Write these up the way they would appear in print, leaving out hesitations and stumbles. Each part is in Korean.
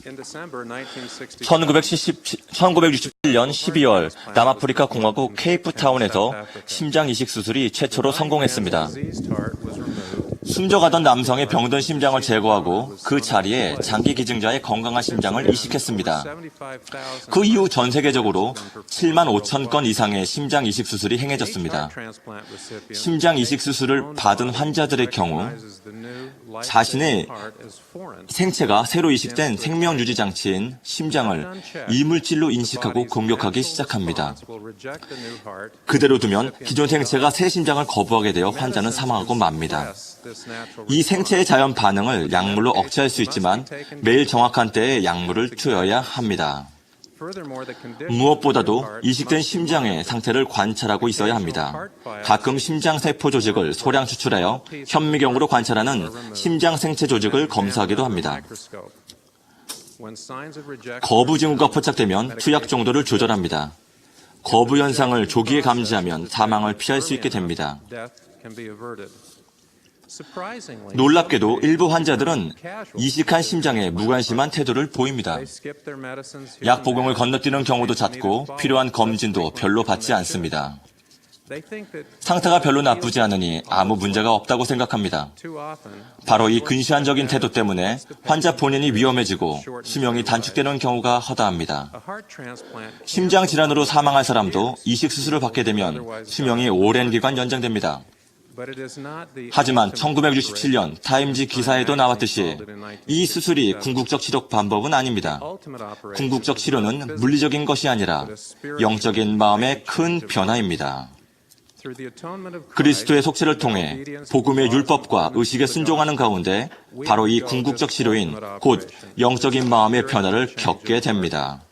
1967년 12월 남아프리카 공화국 케이프타운에서 심장 이식 수술이 최초로 성공했습니다. 숨져가던 남성의 병든 심장을 제거하고 그 자리에 장기 기증자의 건강한 심장을 이식했습니다. 그 이후 전 세계적으로 7만 5천 건 이상의 심장 이식 수술이 행해졌습니다. 심장 이식 수술을 받은 환자들의 경우 자신의 생체가 새로 이식된 생명 유지 장치인 심장을 이물질로 인식하고 공격하기 시작합니다. 그대로 두면 기존 생체가 새 심장을 거부하게 되어 환자는 사망하고 맙니다. 이 생체의 자연 반응을 약물로 억제할 수 있지만 매일 정확한 때에 약물을 투여해야 합니다. 무엇보다도 이식된 심장의 상태를 관찰하고 있어야 합니다. 가끔 심장 세포 조직을 소량 추출하여 현미경으로 관찰하는 심장 생체 조직을 검사하기도 합니다. 거부 징후가 포착되면 투약 정도를 조절합니다. 거부 현상을 조기에 감지하면 사망을 피할 수 있게 됩니다. 놀랍게도 일부 환자들은 이식한 심장에 무관심한 태도를 보입니다. 약 복용을 건너뛰는 경우도 잦고 필요한 검진도 별로 받지 않습니다. 상태가 별로 나쁘지 않으니 아무 문제가 없다고 생각합니다. 바로 이 근시안적인 태도 때문에 환자 본인이 위험해지고 수명이 단축되는 경우가 허다합니다. 심장 질환으로 사망할 사람도 이식 수술을 받게 되면 수명이 오랜 기간 연장됩니다. 하지만 1967년 타임지 기사에도 나왔듯이 이 수술이 궁극적 치료 방법은 아닙니다. 궁극적 치료는 물리적인 것이 아니라 영적인 마음의 큰 변화입니다. 그리스도의 속죄를 통해 복음의 율법과 의식에 순종하는 가운데 바로 이 궁극적 치료인 곧 영적인 마음의 변화를 겪게 됩니다.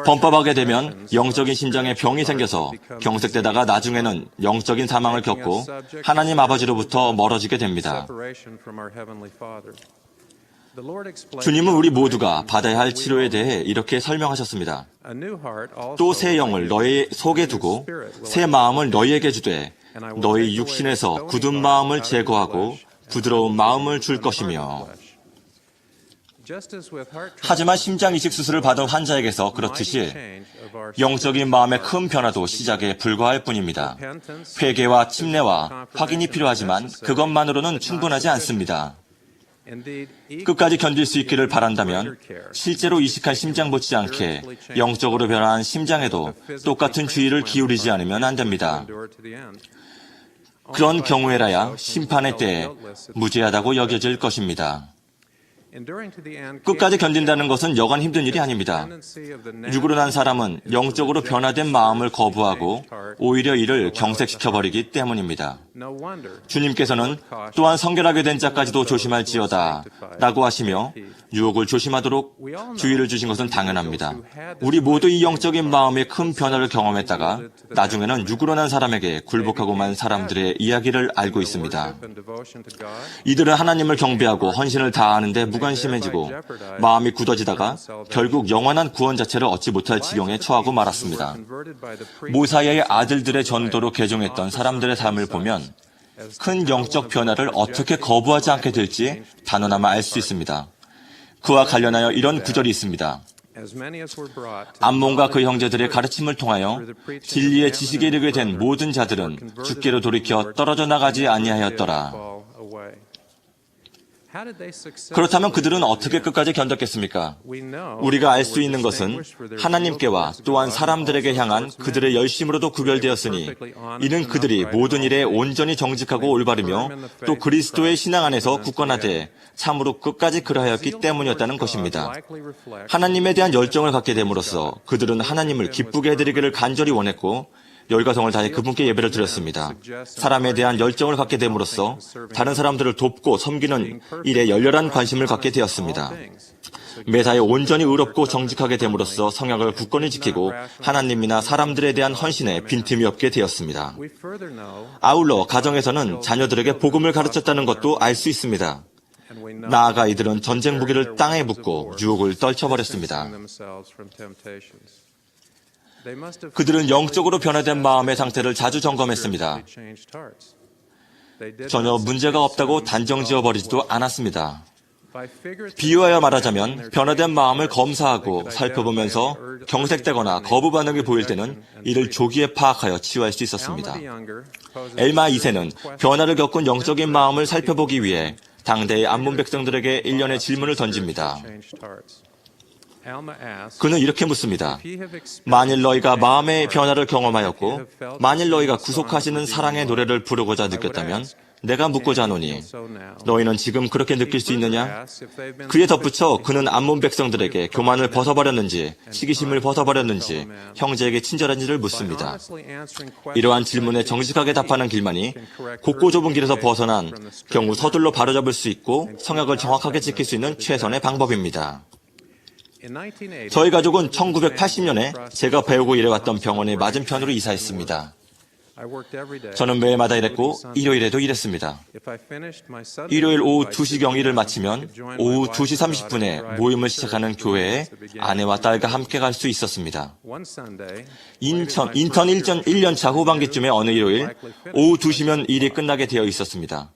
범법하게 되면 영적인 심장에 병이 생겨서 경색되다가 나중에는 영적인 사망을 겪고 하나님 아버지로부터 멀어지게 됩니다. 주님은 우리 모두가 받아야 할 치료에 대해 이렇게 설명하셨습니다. 또 새 영을 너희 속에 두고 새 마음을 너희에게 주되 너희 육신에서 굳은 마음을 제거하고 부드러운 마음을 줄 것이며. 하지만 심장 이식 수술을 받은 환자에게서 그렇듯이 영적인 마음의 큰 변화도 시작에 불과할 뿐입니다. 회개와 침례와 확인이 필요하지만 그것만으로는 충분하지 않습니다. 끝까지 견딜 수 있기를 바란다면 실제로 이식한 심장 못지않게 영적으로 변화한 심장에도 똑같은 주의를 기울이지 않으면 안 됩니다. 그런 경우에라야 심판의 때에 무죄하다고 여겨질 것입니다. 끝까지 견딘다는 것은 여간 힘든 일이 아닙니다. 육으로 난 사람은 영적으로 변화된 마음을 거부하고 오히려 이를 경색시켜버리기 때문입니다. 주님께서는 또한 성결하게 된 자까지도 조심할지어다 라고 하시며 유혹을 조심하도록 주의를 주신 것은 당연합니다. 우리 모두 이 영적인 마음의 큰 변화를 경험했다가 나중에는 육으로 난 사람에게 굴복하고 만 사람들의 이야기를 알고 있습니다. 이들은 하나님을 경배하고 헌신을 다하는데 무관심해지고 마음이 굳어지다가 결국 영원한 구원 자체를 얻지 못할 지경에 처하고 말았습니다. 모사야의 아들들의 전도로 개종했던 사람들의 삶을 보면 큰 영적 변화를 어떻게 거부하지 않게 될지 단언하며 알 수 있습니다. 그와 관련하여 이런 구절이 있습니다. 암몬과 그 형제들의 가르침을 통하여 진리의 지식에 이르게 된 모든 자들은 주께로 돌이켜 떨어져 나가지 아니하였더라. 그렇다면 그들은 어떻게 끝까지 견뎠겠습니까? 우리가 알 수 있는 것은 하나님께와 또한 사람들에게 향한 그들의 열심으로도 구별되었으니 이는 그들이 모든 일에 온전히 정직하고 올바르며 또 그리스도의 신앙 안에서 굳건하되 참으로 끝까지 그러하였기 때문이었다는 것입니다. 하나님에 대한 열정을 갖게 됨으로써 그들은 하나님을 기쁘게 해드리기를 간절히 원했고 열과성을 다해 그분께 예배를 드렸습니다. 사람에 대한 열정을 갖게 됨으로써 다른 사람들을 돕고 섬기는 일에 열렬한 관심을 갖게 되었습니다. 매사에 온전히 의롭고 정직하게 됨으로써 성약을 굳건히 지키고 하나님이나 사람들에 대한 헌신에 빈틈이 없게 되었습니다. 아울러 가정에서는 자녀들에게 복음을 가르쳤다는 것도 알 수 있습니다. 나아가 이들은 전쟁 무기를 땅에 묻고 유혹을 떨쳐버렸습니다. 그들은 영적으로 변화된 마음의 상태를 자주 점검했습니다. 전혀 문제가 없다고 단정지어버리지도 않았습니다. 비유하여 말하자면 변화된 마음을 검사하고 살펴보면서 경색되거나 거부 반응이 보일 때는 이를 조기에 파악하여 치유할 수 있었습니다. 엘마 2세는 변화를 겪은 영적인 마음을 살펴보기 위해 당대의 암몬 백성들에게 일련의 질문을 던집니다. 그는 이렇게 묻습니다. 만일 너희가 마음의 변화를 경험하였고 만일 너희가 구속하시는 사랑의 노래를 부르고자 느꼈다면 내가 묻고자 하노니 너희는 지금 그렇게 느낄 수 있느냐? 그에 덧붙여 그는 암몬 백성들에게 교만을 벗어버렸는지 시기심을 벗어버렸는지 형제에게 친절한지를 묻습니다. 이러한 질문에 정직하게 답하는 길만이 곱고 좁은 길에서 벗어난 경우 서둘러 바로잡을 수 있고 성역을 정확하게 지킬 수 있는 최선의 방법입니다. 저희 가족은 1980년에 제가 배우고 일해왔던 병원의 맞은편으로 이사했습니다. 저는 매일마다 일했고 일요일에도 일했습니다. 일요일 오후 2시경 일을 마치면 오후 2시 30분에 모임을 시작하는 교회에 아내와 딸과 함께 갈 수 있었습니다. 인턴 1년차 후반기쯤에 어느 일요일 오후 2시면 일이 끝나게 되어 있었습니다.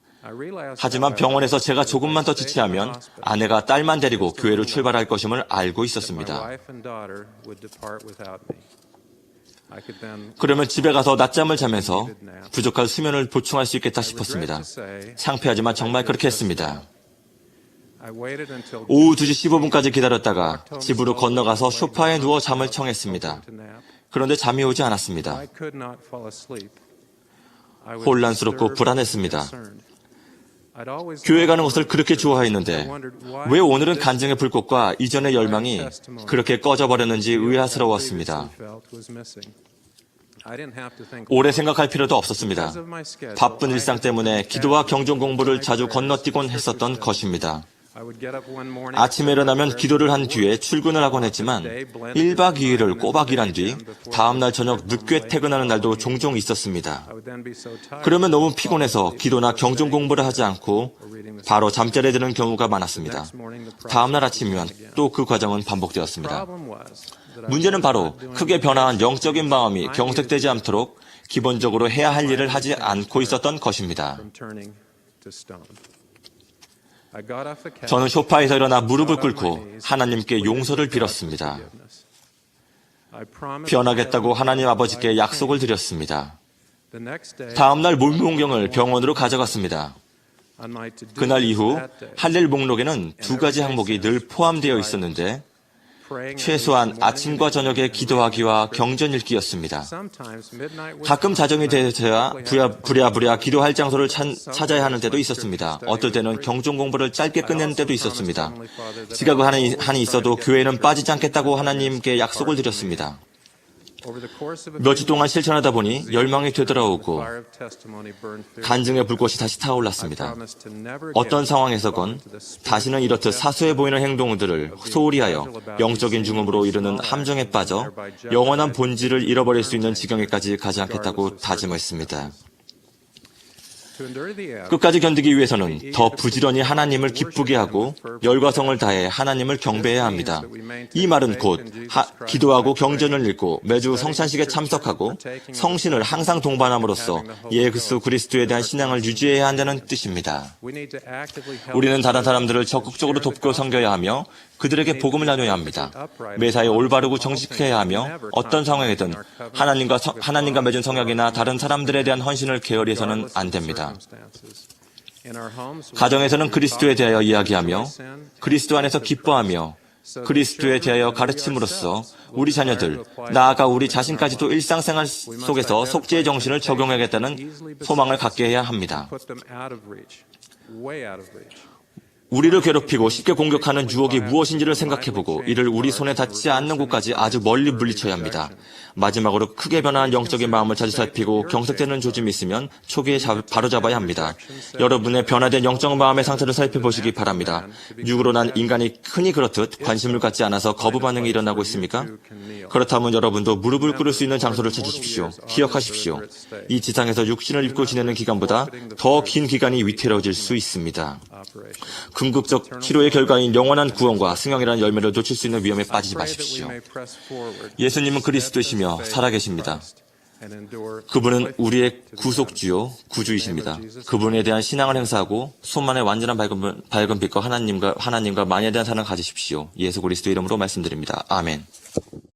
하지만 병원에서 제가 조금만 더 지체하면 아내가 딸만 데리고 교회로 출발할 것임을 알고 있었습니다. 그러면 집에 가서 낮잠을 자면서 부족한 수면을 보충할 수 있겠다 싶었습니다. 창피하지만 정말 그렇게 했습니다. 오후 2시 15분까지 기다렸다가 집으로 건너가서 소파에 누워 잠을 청했습니다. 그런데 잠이 오지 않았습니다. 혼란스럽고 불안했습니다. 교회 가는 것을 그렇게 좋아했는데 왜 오늘은 간증의 불꽃과 이전의 열망이 그렇게 꺼져버렸는지 의아스러웠습니다. 오래 생각할 필요도 없었습니다. 바쁜 일상 때문에 기도와 경전 공부를 자주 건너뛰곤 했었던 것입니다. 아침에 일어나면 기도를 한 뒤에 출근을 하곤 했지만 1박 2일을 꼬박 일한 뒤 다음날 저녁 늦게 퇴근하는 날도 종종 있었습니다. 그러면 너무 피곤해서 기도나 경전 공부를 하지 않고 바로 잠자리에 드는 경우가 많았습니다. 다음날 아침이면 또 그 과정은 반복되었습니다. 문제는 바로 크게 변화한 영적인 마음이 경색되지 않도록 기본적으로 해야 할 일을 하지 않고 있었던 것입니다. 저는 소파에서 일어나 무릎을 꿇고 하나님께 용서를 빌었습니다. 변하겠다고 하나님 아버지께 약속을 드렸습니다. 다음날 몰몬경을 병원으로 가져갔습니다. 그날 이후 할일 목록에는 2가지 항목이 늘 포함되어 있었는데 최소한 아침과 저녁에 기도하기와 경전 읽기였습니다. 가끔 자정이 되어야 부랴부랴 기도할 장소를 찾아야 하는 때도 있었습니다. 어떨 때는 경전 공부를 짧게 끝내는 때도 있었습니다. 지각을 한이 있어도 교회는 빠지지 않겠다고 하나님께 약속을 드렸습니다. 며칠 동안 실천하다 보니 열망이 되돌아오고 간증의 불꽃이 다시 타올랐습니다. 어떤 상황에서건 다시는 이렇듯 사소해 보이는 행동들을 소홀히 하여 영적인 죽음으로 이르는 함정에 빠져 영원한 본질을 잃어버릴 수 있는 지경에까지 가지 않겠다고 다짐했습니다. 끝까지 견디기 위해서는 더 부지런히 하나님을 기쁘게 하고 열과 성을 다해 하나님을 경배해야 합니다. 이 말은 곧 기도하고 경전을 읽고 매주 성찬식에 참석하고 성신을 항상 동반함으로써 예수 그리스도에 대한 신앙을 유지해야 한다는 뜻입니다. 우리는 다른 사람들을 적극적으로 돕고 섬겨야 하며 그들에게 복음을 나눠야 합니다. 매사에 올바르고 정직해야 하며 어떤 상황에든 하나님과 맺은 성약이나 다른 사람들에 대한 헌신을 게을리 해서는 안 됩니다. 가정에서는 그리스도에 대하여 이야기하며 그리스도 안에서 기뻐하며 그리스도에 대하여 가르침으로써 우리 자녀들, 나아가 우리 자신까지도 일상생활 속에서 속죄의 정신을 적용하겠다는 소망을 갖게 해야 합니다. 우리를 괴롭히고 쉽게 공격하는 유혹이 무엇인지를 생각해보고 이를 우리 손에 닿지 않는 곳까지 아주 멀리 물리쳐야 합니다. 마지막으로 크게 변화한 영적인 마음을 자주 살피고 경색되는 조짐이 있으면 초기에 바로잡아야 합니다. 여러분의 변화된 영적 마음의 상태를 살펴보시기 바랍니다. 육으로 난 인간이 흔히 그렇듯 관심을 갖지 않아서 거부 반응이 일어나고 있습니까? 그렇다면 여러분도 무릎을 꿇을 수 있는 장소를 찾으십시오. 기억하십시오. 이 지상에서 육신을 입고 지내는 기간보다 더 긴 기간이 위태로워질 수 있습니다. 궁극적 치료의 결과인 영원한 구원과 승형이라는 열매를 놓칠 수 있는 위험에 빠지지 마십시오. 예수님은 그리스도이시며 살아계십니다. 그분은 우리의 구속주요 구주이십니다. 그분에 대한 신앙을 행사하고 손만의 완전한 밝은 빛과 하나님과 만에 대한 사랑을 가지십시오. 예수 그리스도 이름으로 말씀드립니다. 아멘.